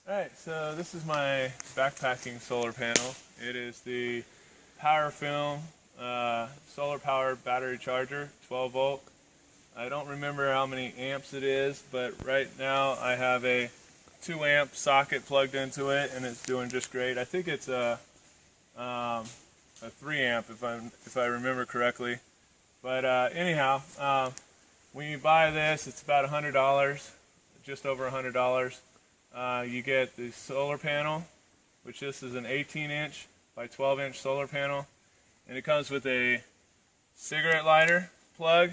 Alright, so this is my backpacking solar panel. It is the PowerFilm solar powered battery charger, 12 volt. I don't remember how many amps it is, but right now I have a 2 amp socket plugged into it and it's doing just great. I think it's a 3 amp if I remember correctly. But anyhow, when you buy this, it's about $100, just over $100. You get the solar panel, which this is an 18-inch by 12-inch solar panel, and it comes with a cigarette lighter plug,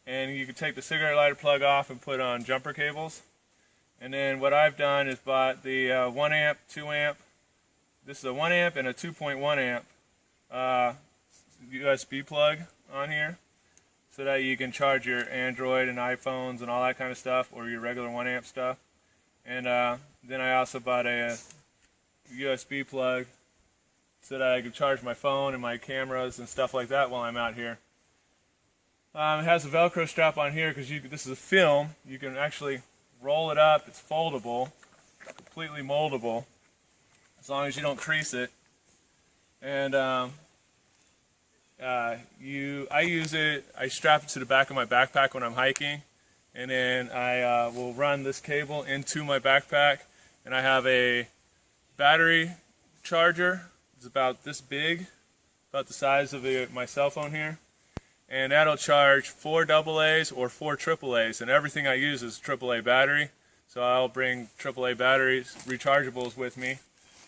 and you can take the cigarette lighter plug off and put on jumper cables. And then what I've done is bought the 1 amp, 2 amp. This is a 1 amp and a 2.1 amp USB plug on here, so that you can charge your Android and iPhones and all that kind of stuff, or your regular 1 amp stuff. And then I also bought a USB plug so that I can charge my phone and my cameras and stuff like that while I'm out here. It has a Velcro strap on here because this is a film. You can actually roll it up. It's foldable, completely moldable, as long as you don't crease it. And I use it. I strap it to the back of my backpack when I'm hiking. And then I will run this cable into my backpack, and I have a battery charger. It's about this big, about the size of my cell phone here, and that'll charge 4 AA's or 4 AAA's, and everything I use is AAA battery, so I'll bring AAA batteries, rechargeables with me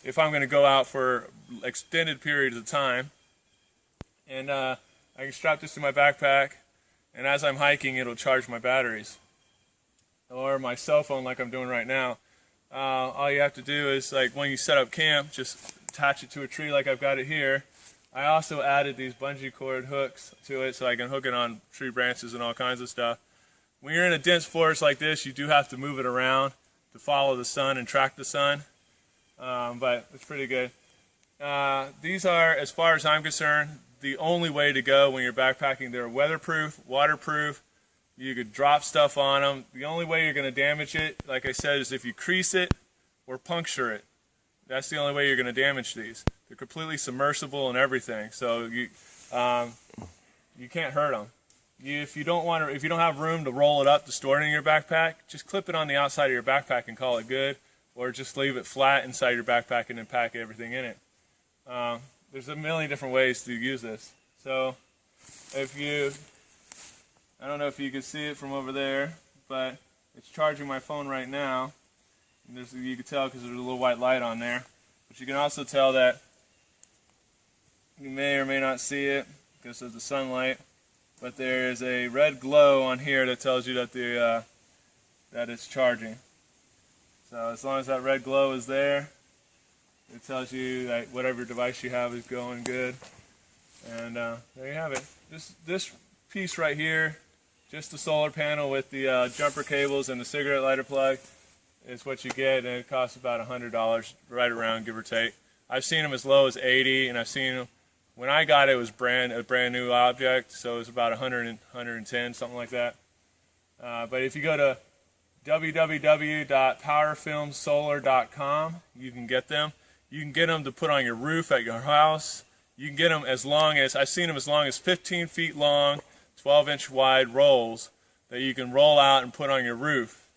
if I'm going to go out for extended periods of time. And I can strap this to my backpack, and as I'm hiking, it'll charge my batteries, or my cell phone like I'm doing right now. All you have to do is, like when you set up camp, just attach it to a tree like I've got it here. I also added these bungee cord hooks to it so I can hook it on tree branches and all kinds of stuff. When you're in a dense forest like this, you do have to move it around to follow the sun and track the sun, but it's pretty good. These are, as far as I'm concerned, the only way to go when you're backpacking. They're weatherproof, waterproof. You could drop stuff on them. The only way you're going to damage it, like I said, is if you crease it or puncture it. That's the only way you're going to damage these. They're completely submersible and everything, so you can't hurt them. If you don't have room to roll it up to store it in your backpack, just clip it on the outside of your backpack and call it good, or just leave it flat inside your backpack and then pack everything in it. There's a million different ways to use this. So I don't know if you can see it from over there, but it's charging my phone right now. And you can tell because there's a little white light on there. But you can also tell that you may or may not see it because of the sunlight, but there is a red glow on here that tells you that that it's charging. So as long as that red glow is there, it tells you that whatever device you have is going good. And there you have it. This piece right here, just the solar panel with the jumper cables and the cigarette lighter plug, is what you get, and it costs about $100, right around, give or take. I've seen them as low as $80, and I've seen them, when I got it, it was a brand new object, so it was about $100, $110, something like that. But if you go to www.powerfilmsolar.com, you can get them. You can get them to put on your roof at your house. You can get them as long as, I've seen them as long as 15 feet long, 12-inch wide rolls that you can roll out and put on your roof.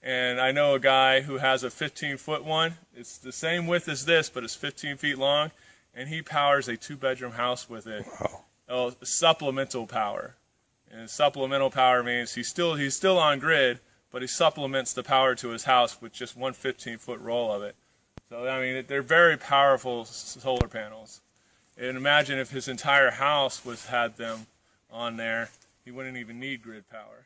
And I know a guy who has a 15-foot one. It's the same width as this, but it's 15 feet long, and he powers a 2-bedroom house with it. Wow. Oh, supplemental power. And supplemental power means he's still on grid, but he supplements the power to his house with just one 15-foot roll of it. So, I mean, they're very powerful solar panels. And imagine if his entire house had them on there, he wouldn't even need grid power.